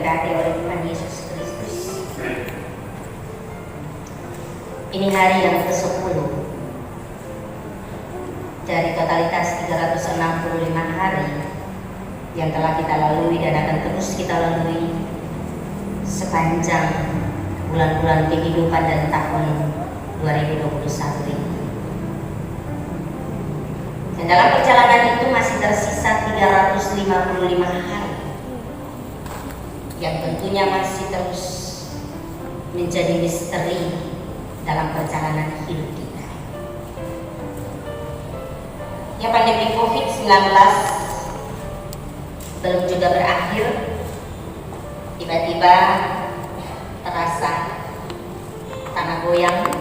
diberkati oleh Tuhan Yesus Kristus. Ini hari yang ke-10 dari totalitas 365 hari yang telah kita lalui dan akan terus kita lalui sepanjang bulan-bulan kehidupan dan tahun 2021 ini. Dan dalam perjalanan itu masih tersisa 355 hari yang tentunya masih terus menjadi misteri dalam perjalanan hidup kita. Ya, pandemi COVID-19 belum juga berakhir. Tiba-tiba terasa tanah goyang,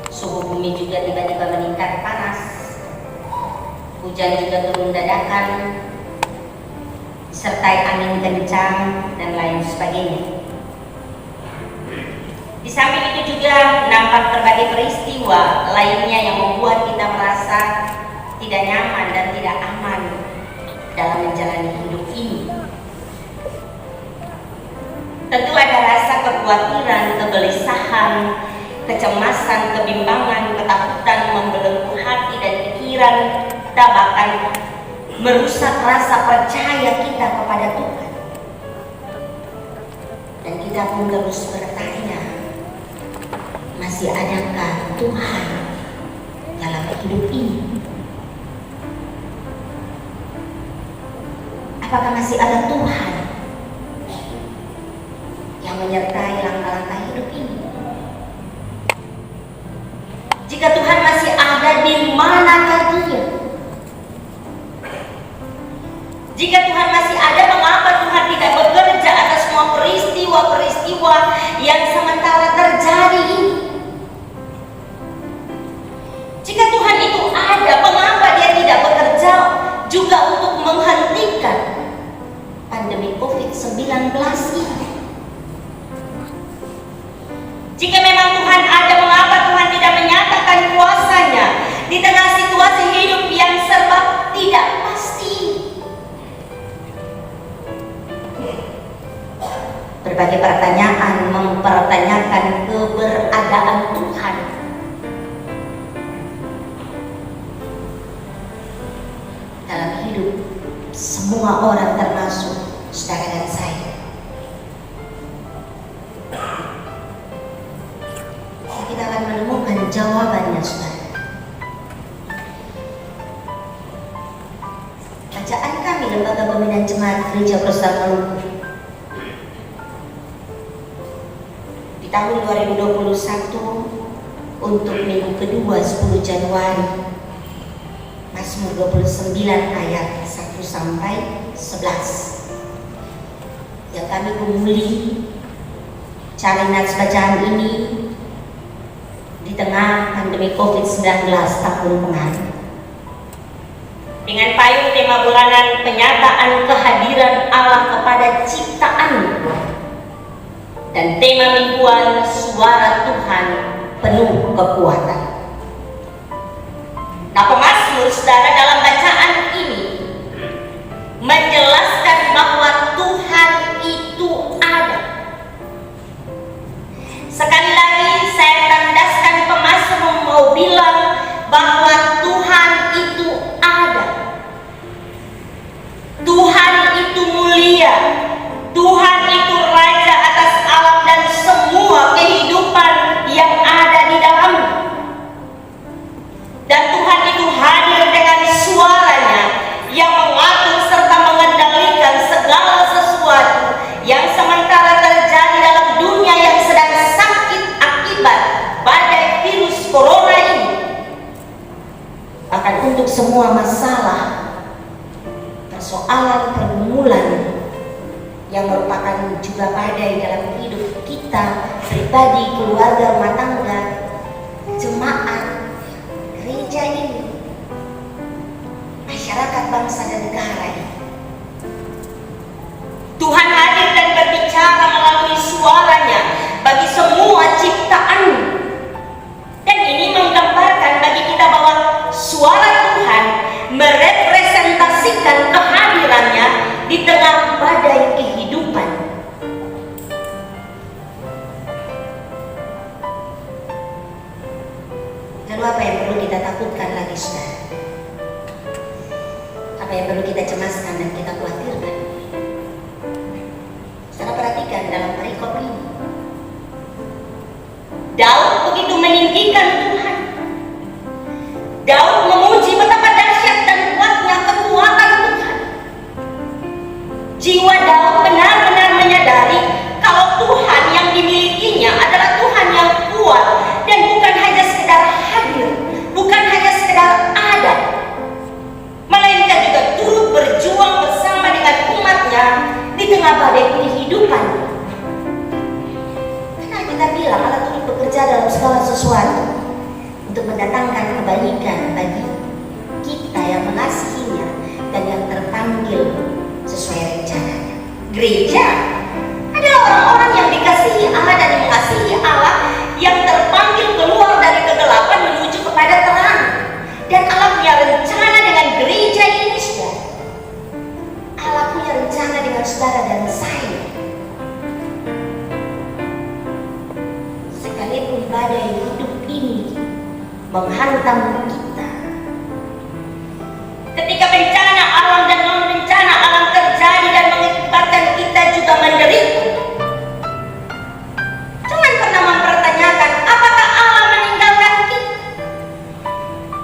suhu bumi juga tiba-tiba meningkat panas, hujan juga turun dadakan, disertai angin kencang dan lain sebagainya. Di samping itu juga nampak berbagai peristiwa lainnya yang membuat kita merasa tidak nyaman dan tidak aman dalam menjalani hidup ini. Tentu ada rasa kekhawatiran, kegelisahan, kecemasan, kebimbangan, ketakutan membelenggu hati dan pikiran, dan bahkan merusak rasa percaya kita kepada Tuhan. Dan kita pun terus bertanya, masih adakah Tuhan dalam hidup ini? Apakah masih ada Tuhan yang menyertai langkah-langkah hidup ini? Jika Tuhan masih ada, di manakah Dia? Jika Tuhan masih ada, mengapa Tuhan tidak bekerja atas semua peristiwa-peristiwa yang sementara terjadi ini? Jika Tuhan itu ada, mengapa Dia tidak bekerja juga untuk menghentikan pandemi COVID-19 ini? Jika memang Tuhan ada, mengapa Tuhan tidak menyatakan kuasa-Nya di tengah situasi hidup yang serba tidak pasti? Berbagai pertanyaan mempertanyakan keberadaan Tuhan. Dalam hidup semua orang, termasuk saudara dan saya. Kita akan menemukan jawabannya, saudara. Bacaan kami Lembaga Pembinaan Jemaat Gereja Protestan Maluku di tahun 2021 untuk minggu kedua 10 Januari, Mazmur 29 ayat 1 sampai 11 yang kami gumuli cari nats bacaan ini di tengah pandemi COVID-19 tahun kemarin. Dengan payung tema bulanan penyataan kehadiran Allah kepada ciptaan dan tema mingguan suara Tuhan penuh kekuatan. Nah, pemazmur saudara dalam bacaan ini menjelaskan bahwa Tuhan itu ada. Sekali lagi saya tandaskan, pemazmur mau bilang bahwa Tuhan itu ada. Tuhan itu mulia. Tuhan itu raja atas alam dan semua kehidupan yang ada di dalamnya. Dan Tuhan itu hadir dengan suaranya yang mengatur serta mengendalikan segala sesuatu yang sementara terjadi dalam dunia yang sedang sakit akibat badai virus corona ini. Bahkan untuk semua masalah, persoalan, pergumulan yang merupakan juga badai dalam hidup kita pribadi, keluarga, rumah tangga, jemaat, gereja ini, masyarakat, bangsa dan negara ini. Tuhan hadir dan berbicara melalui suaranya bagi semua ciptaan. Dan ini menggambarkan bagi kita bahwa suara Tuhan merepresentasikan kehadirannya di tengah badai kehidupan. kita takutkan lagi, saudara? Apa yang perlu kita cemaskan dan kita khawatirkan? Saudara perhatikan dalam perikop ini, Daud begitu meninggikan Tuhan. Daud memuji betapa dahsyat dan kuatnya kekuatan Tuhan. Jiwa Daud benar-benar menyadari kalau Tuhan yang dimilikinya adalah Tuhan yang kuat dan bukan hanya sekedar hadir, bukan hanya sekedar ada, melainkan juga turut berjuang bersama dengan umatnya di tengah badai kehidupan. Karena kita bilang Allah turut bekerja dalam segala sesuatu untuk mendatangkan kebaikan bagi kita yang mengasihinya dan yang terpanggil sesuai rencananya. Gereja adalah orang-orang yang dikasihi Allah dan mengasihi Allah, yang terpanggil keluar dari kegelapan menuju kepada terang. Dan Allah punya rencana dengan gereja ini, saudara. Allah punya rencana dengan saudara dan saya. Sekalipun badai hidup ini menghantam kita, ketika bencana alam dan non bencana alam terjadi dan mengakibatkan kita juga menderita, jangan pernah mempertanyakan apakah Allah meninggalkan kita,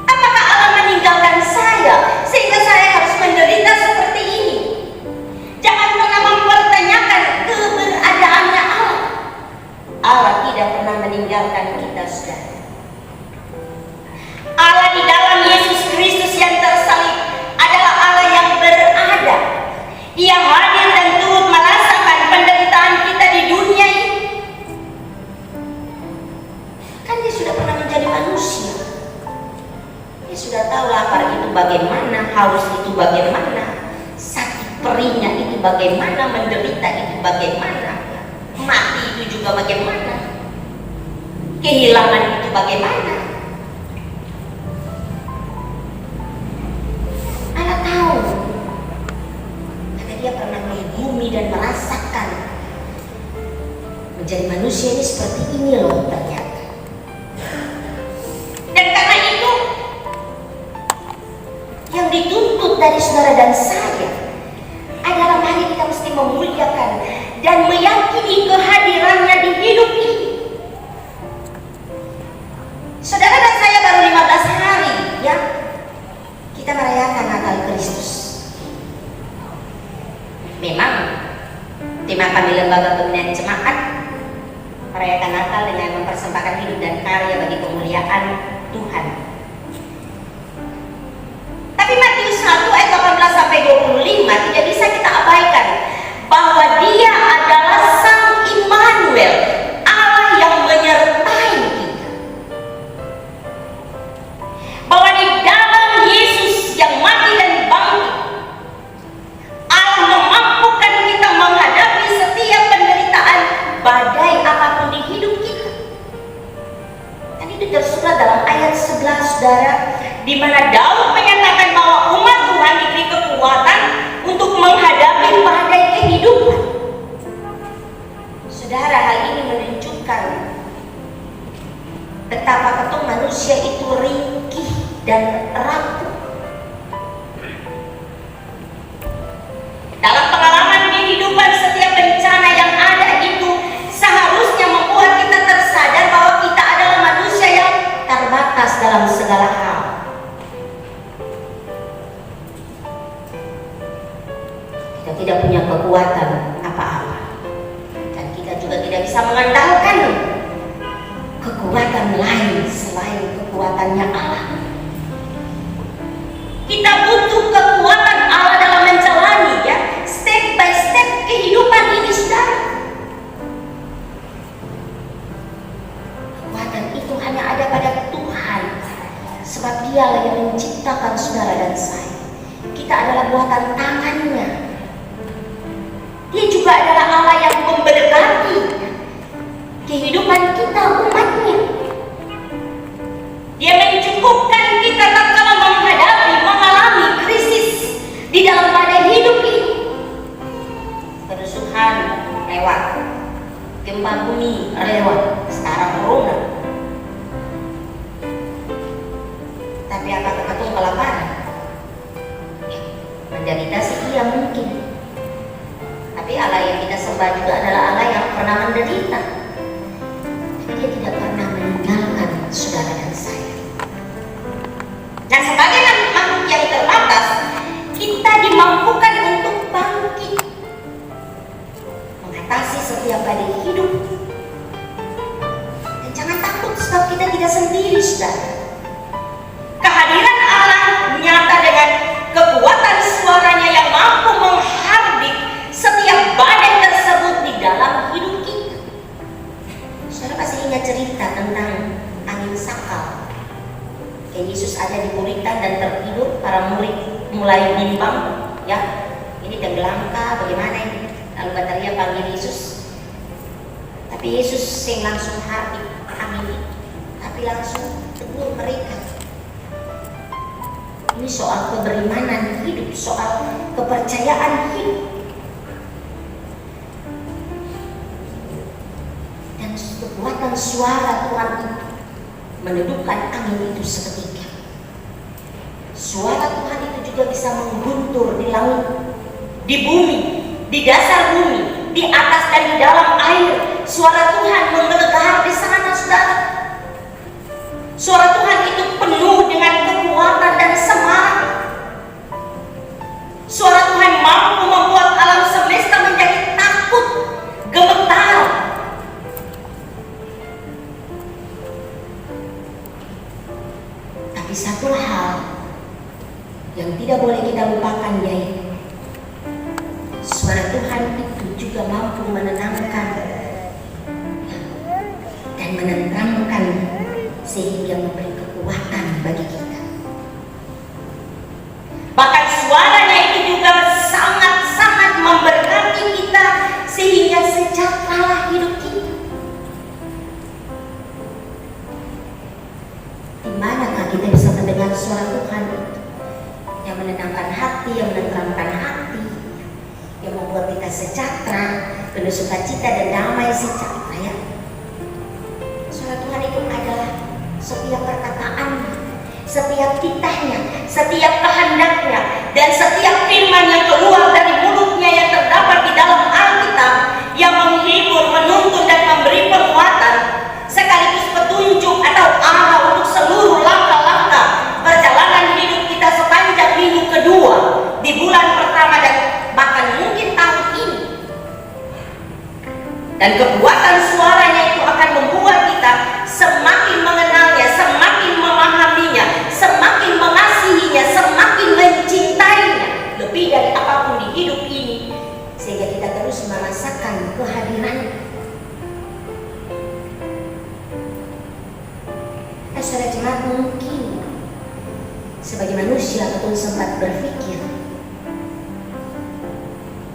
apakah Allah meninggalkan saya sehingga saya harus menderita seperti ini. Jangan pernah mempertanyakan keberadaannya Allah. Allah tidak pernah meninggalkan kita, saudara. Allah di dalam Yesus Kristus yang tersalib adalah Allah yang berada. Ia hadir dan turut merasakan penderitaan kita di dunia ini. Kan dia sudah pernah menjadi manusia. Dia sudah tahu lapar itu bagaimana, haus itu bagaimana, sakit perihnya itu bagaimana, menderita itu bagaimana, mati itu juga bagaimana, kehilangan itu bagaimana. Allah tahu, karena dia pernah melihat bumi dan merasakan menjadi manusia ini seperti ini loh ternyata. Dan karena itu yang dituntut dari saudara dan saya adalah mari kita mesti memuliakan dan meyakini kehadirannya di hidup ini. Saudara dan saya baru 15 hari ya kita merayakan Natal Kristus. Memang tema kami Lembaga Pembinaan Jemaat merayakan Natal dengan mempersembahkan hidup dan karya bagi kemuliaan Tuhan. Tapi Matius 1 ayat 18 sampai 25 tidak bisa kita abaikan bahwa Dia adalah Sang Immanuel, Allah yang menyertai kita. Bahwa di dalam Yesus yang mati dan bangkit, Allah memampukan kita menghadapi setiap penderitaan badai apapun di hidup kita. Dan itu tersurat dalam ayat 11, saudara, di mana Daud menyatakan bahwa umat Tuhan diberi kekuatan untuk menghadapi badai kehidupan. Saudara, hal ini menunjukkan betapa ketum manusia itu ringkih dan rapuh. Dalam pengalaman kehidupan, setiap bencana yang ada itu seharusnya membuat kita tersadar bahwa kita adalah manusia yang terbatas dalam segala hal. Kita tidak punya kekuatan apa-apa, dan kita juga tidak bisa mengandalkan kekuatan lain selain kekuatannya Allah. Kita butuh kekuatan Allah dalam menjalani ya step by step kehidupan ini, saudara. Kekuatan itu hanya ada pada Tuhan, sebab Dialah yang menciptakan saudara dan saya. Kita adalah buatan tangannya. Dia juga adalah Allah yang memberkati kehidupan kita, umatnya. Dia mencukupkan kita tatkala mengalami krisis di dalam badai hidup ini. Kerusuhan lewat, gempa bumi lewat, sekarang corona. sembah juga adalah Allah yang pernah menderita. Tapi dia tidak pernah meninggalkan saudara dan saya. Dan sebagai makhluk yang terbatas, kita dimampukan untuk bangkit, mengatasi setiap badai hidup. Dan jangan takut sebab kita tidak sendiri, saudara. Kehadiran Allah nyata dengan kekuatan suaranya yang mampu menghardik setiap badai tersebut di dalam hidup kita. Saudara pasti ingat cerita tentang angin sakal. Yesus ada di Buritan dan tertidur, para murid mulai bimbang, ya ini tenggelamkah, bagaimana ini? Lalu Bataria panggil Yesus, tapi Yesus yang langsung hardik angin itu, tapi langsung tegur mereka. Ini soal keberimanan hidup, soal kepercayaan hidup. Dan kekuatan suara Tuhan itu menedupkan angin itu seketika. Suara Tuhan itu juga bisa mengguntur di langit, di bumi, di dasar bumi, di atas dan di dalam air. Suara Tuhan menggelegar di sana, saudara. Suara Tuhan itu penuh dengan kekuatan dan semangat. Suara Tuhan mampu membuat alam semesta menjadi takut, gemetar. Tapi satu hal yang tidak boleh kita lupakan, yaitu suara Tuhan itu juga mampu menenangkan dan menenangkan, sehingga memberi kekuatan bagi kita. Bahkan suaranya itu juga sangat-sangat memberkati kita, sehingga sejahteralah hidup kita. Di manakah kita bisa mendengar suara Tuhan itu yang menenangkan hati, yang menenangkan hati, yang membuat kita sejahtera, penuh sukacita dan damai sejahtera, ya. Suara Tuhan itu adalah setiap perkataannya, setiap titahnya, setiap kehendaknya, dan setiap firman yang keluar dari mulutnya yang terdapat di dalam Alkitab, yang menghibur, menuntun dan memberi penguatan, sekaligus petunjuk atau arah untuk seluruh langkah-langkah perjalanan hidup kita sepanjang minggu kedua di bulan pertama dan bahkan mungkin tahun ini. Dan kekuatan suaranya itu akan membuat kita semakin mengenalnya, semakin memahaminya, semakin mengasihinya, semakin mencintainya lebih dari apapun di hidup ini, sehingga kita terus merasakan kehadirannya. Saudara jemaat, mungkin sebagai manusia betul sempat berpikir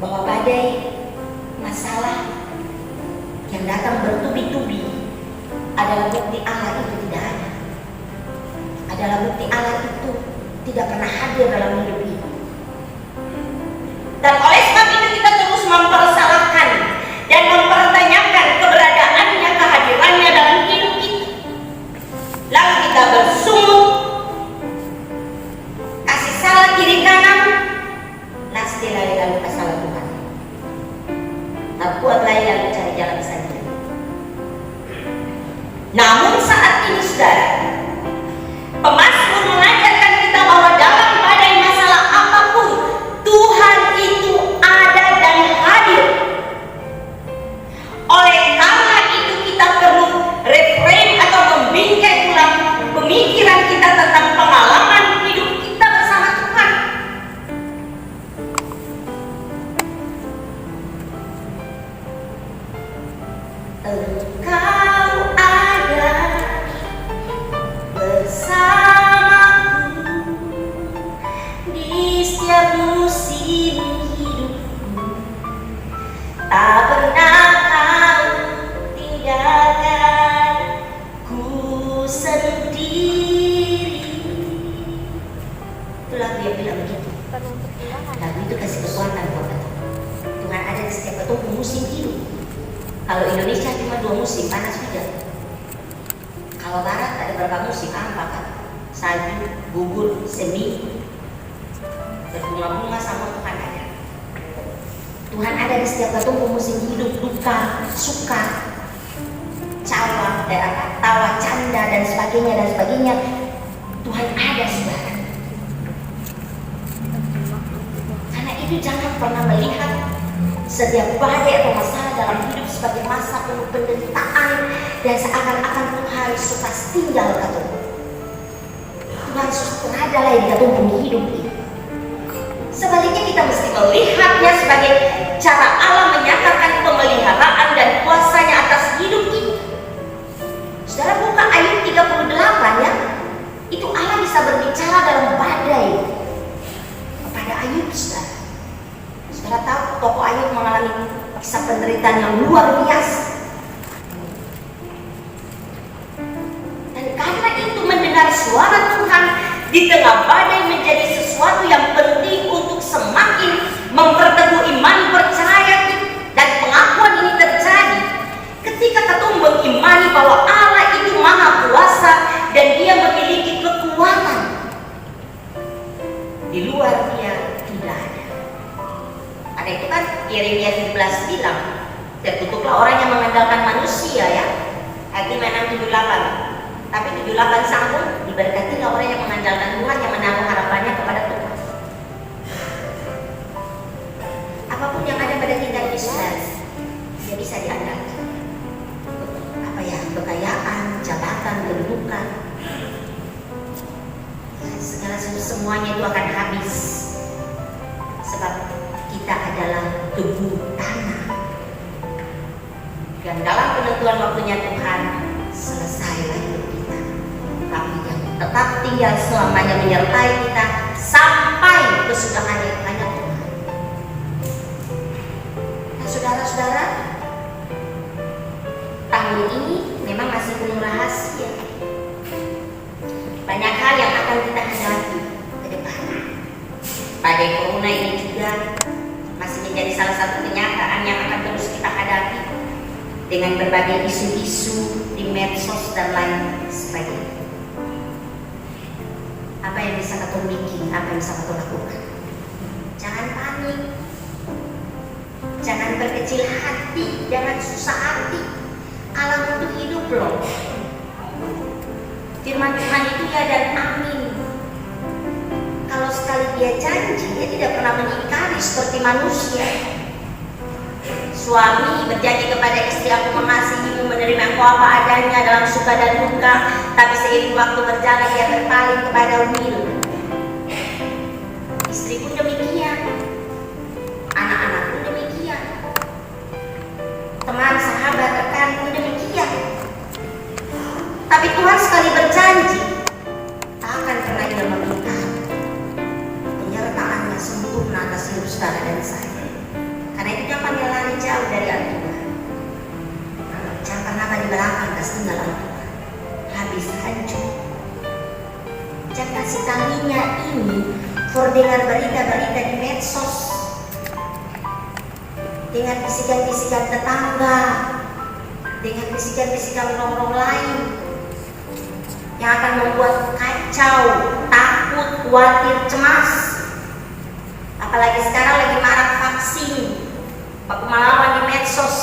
bahwa badai masalah yang datang bertubi-tubi adalah bukti Allah itu tidak ada, adalah bukti Allah itu tidak pernah hadir dalam hidup ini. Dan oleh sebab itu kita terus mempersalahkan dan mempertanyakan keberadaannya, kehadirannya dalam hidup kita. Lalu kita bersungut, kasih salah kiri kanan, lasti lalu salah Tuhan. Tak kuat lalu cari jalan sendiri. Namun saat ini, saudara, pemazmur mengajarkan kita bahwa dalam badai masalah apapun, Tuhan itu ada dan hadir. Oleh karena itu kita perlu reframe atau membingkai ulang pemikiran kita tentang pengalaman hidup kita bersama Tuhan. Engkau ada bersamaku di setiap musim hidupku, tak pernah kau tinggalkan ku sendiri. Itulah dia bilang begitu. Lagu itu kasih kekuatan buat kita. Tuhan ada di setiap musim hidup. Kalau Indonesia cuma 2 musim, panas hujan. Kalau barat ada berapa musim? Apa kan? Salju, gugur, semi, berbunga-bunga sama Tuhan ada. Tuhan ada di setiap ketemu musim hidup, duka, suka, tawa, canda dan sebagainya. Tuhan ada, saudara. Karena itu jangan pernah melihat setiap badai atau masalah dalam hidup sebagai masa penuh penderitaan dan seakan-akan Tuhan suka tinggal ketemu. Tuhan suka berada lagi di ketemu hidup ini. Sebaliknya kita mesti melihatnya sebagai cara Allah menyatakan pemeliharaan dan kuasanya atas hidup kita. Saudara buka Ayub 38 ya. Itu Allah bisa berbicara dalam badai kepada Ayub, saudara. Saudara tahu tokoh Ayub mengalami kisah penderitaan yang luar biasa. Dan karena itu mendengar suara Tuhan di tengah badai menjadi sesuatu yang penting untuk semakin memperteguh iman percaya kita. Dan pengakuan ini terjadi ketika kita mengimani bahwa Allah itu maha kuasa dan dia memiliki kekuatan. Di luar dia tidak ada. Ada itu kan Yeremia 17 bilang, terkutuklah orang yang mengandalkan manusia ya. Ayat 5:6-7-8. Tapi 7-8 sambung, diberkatilah orang yang mengandalkan Tuhan, yang menaruh harapannya kepada Tuhan. Apapun yang ada pada kita ini, saudara, tidak bisa diandalkan. Kekayaan, jabatan, kedudukan, segala semuanya itu akan habis. Sebab kita adalah debu tanah. Dan dalam penentuan waktunya Tuhan, selesailah hidup kita. Tapi yang tetap tinggal selamanya menyertai kita sampai kesudahannya hanya Tuhan. Nah, saudara-saudara, tahun ini memang masih penuh rahasia. Banyak hal yang akan kita hadapi ke depan. Badai corona ini juga masih menjadi salah satu kenyataan yang akan terus kita hadapi dengan berbagai isu-isu di medsos dan lain sebagainya. Apa yang bisa kita bikin, apa yang bisa kita lakukan? Jangan panik, jangan berkecil hati, jangan susah hati. Allah untuk hidup loh. Firman Tuhan itu ya dan amin. Kalau sekali dia janji, dia tidak pernah mengingkari seperti manusia. Suami berjanji kepada istri, aku mengasihimu, menerima engkau apa adanya dalam suka dan duka. Tapi seiring waktu berjalan dia berpaling kepada wil. Istri pun demikian, anak-anak pun demikian, teman, sahabat, rekan pun demikian. Tapi Tuhan sekali berjanji, tak akan pernah dia mengingkari. Penyertaannya sempurna atas hidup saudara dan saya. Karena itu jangan pandai lari jauh dari Tuhan. Jangan pernah di belakang ketinggalan Tuhan. Habis hancur. Jangan kasih tanginya ini for dengar berita-berita di medsos, dengan bisikan-bisikan tetangga, dengan bisikan-bisikan orang-orang lain yang akan membuat kacau, takut, khawatir, cemas. Apalagi sekarang lagi marak vaksin, baku melawan di medsos.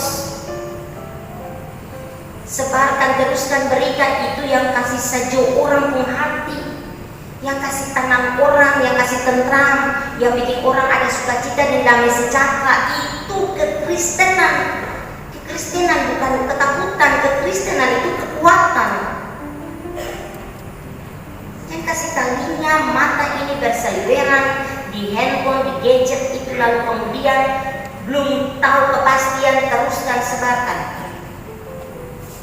Sebarkan, teruskan, berikan itu yang kasih sejuk orang pun hati, yang kasih tenang orang, yang kasih tentram, yang bikin orang ada sukacita dan damai sejahtera. Itu kekristenan. Kekristenan bukan ketakutan, kekristenan itu kekuatan. Yang kasih talinya, mata ini berseliweran di handphone, di gadget itu, lalu kemudian belum tahu kepastian, teruskan, sebarkan.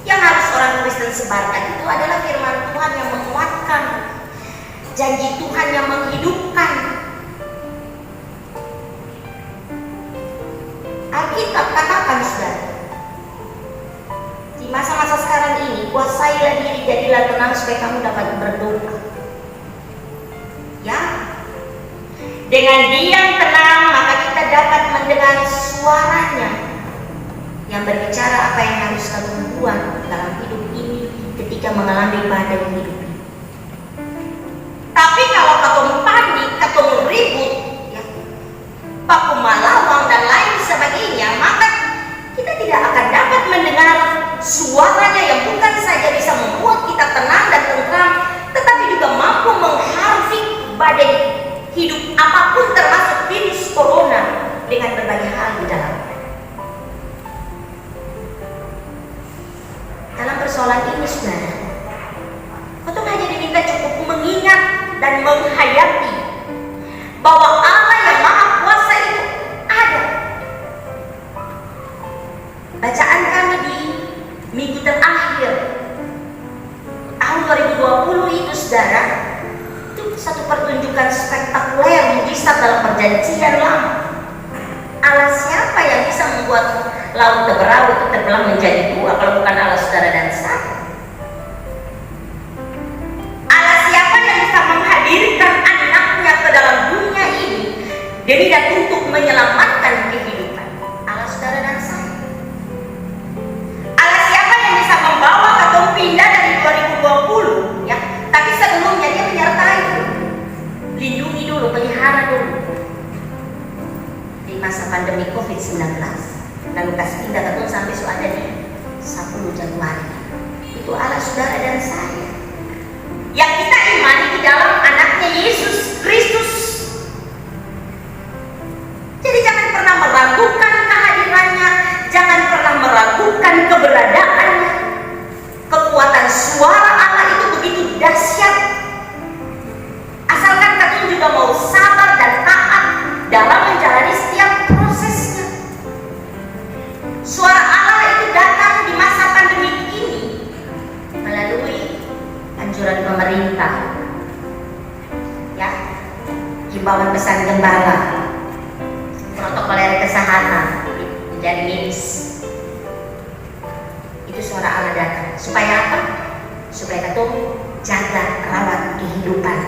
Yang harus orang Kristen sebarkan itu adalah firman Tuhan yang menguatkan, janji Tuhan yang menghidupkan. Alkitab katakan, saudara, di masa-masa sekarang ini, kuasailah diri, jadilah tenang supaya kamu dapat berdoa. Ya, dengan diam tenang maka kita dapat mendengar suaranya yang berbicara apa yang harus kamu buat dalam hidup ini ketika mengalami badai hidup ini. Tapi kalau kamu panik, kamu ribut, ya, baku malawang dan lain sebagainya, apapun termasuk virus corona dengan berbagai hal di dalamnya. Dalam persoalan ini, saudara, kita hanya diminta cukup mengingat dan menghayati bahwa Allah yang Maha Kuasa itu ada. Bacaan kami di minggu terakhir tahun 2020 itu, saudara, itu satu pertunjukan spektakuler mujizat dalam perjanjian lama. Allah siapa yang bisa membuat laut Teberau itu terbelah menjadi dua kalau bukan Allah saudara dan saya? Allah siapa yang bisa menghadirkan anaknya ke dalam dunia ini demi dan untuk menyelamatkan kehidupan Allah saudara dan saya? Allah siapa yang bisa membawa atau pindah dari 2020 ya, tapi sebelumnya dia menyertai, lindungi dulu, pelihara dulu di masa pandemi COVID-19. Lalu kasih pindah ke sampai ada di 10 Januari. Itu Allah saudara dan saya yang kita imani di dalam anaknya Yesus Kristus. Jadi jangan pernah meragukan kehadirannya, jangan pernah meragukan keberadaannya. Kekuatan suara Allah itu begitu dahsyat. Asalkan kita juga mau sabar dan taat dalam menjalani setiap prosesnya. Suara Allah itu datang di masa pandemi ini melalui anjuran pemerintah, ya, himbauan pesan gembala, protokoler kesehatan dan medis. Itu suara Allah datang. Supaya apa? Supaya kita jaga rawat kehidupan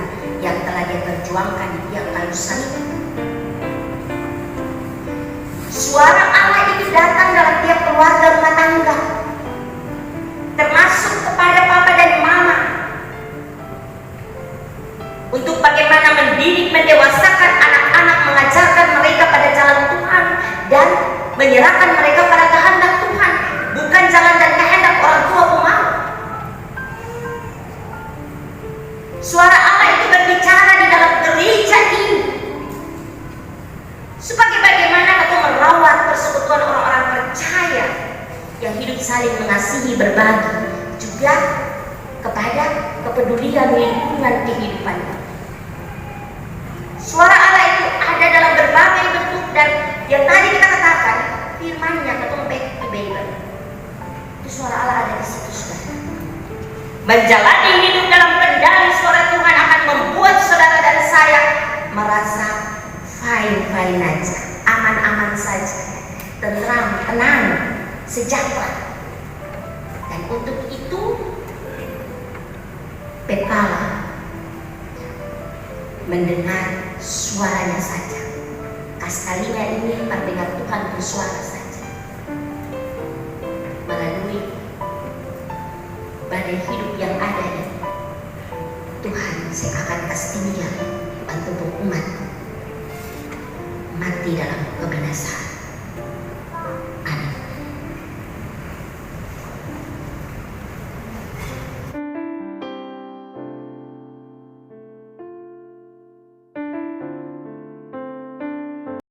yang telah dia perjuangkan di tiap kayu salib. Suara Allah itu datang dalam tiap keluarga rumah tangga, termasuk kepada papa dan mama, untuk bagaimana mendidik, mendewasakan anak-anak, mengajarkan mereka pada jalan Tuhan dan menyerahkan mereka pada kehendak Tuhan, bukan jalan dan kehendak orang tua pemau. Suara Allah itu berbicara di dalam gereja ini sebagai bagaimana kita merawat persekutuan orang-orang percaya yang hidup saling mengasihi, berbagi, juga kepada kepedulian lingkungan kehidupan. Suara Allah itu ada dalam berbagai bentuk, dan yang tadi kita katakan firman-Nya ketemu back to Bible. Itu suara Allah ada di situ, saudara. Menjalani hidup dalam kendali suara Tuhan akan membuat saudara dan saya merasa fine-fine aja, aman-aman saja, tenang, tenang, sejahtera. Dan untuk itu Pekala mendengar suaranya saja. Kastalinya ini mendengar Tuhan bersuara saja melalui badai hidup yang ada ini. Tuhan, saya akan kasih dia bantu umat mati dalam kebinasaan.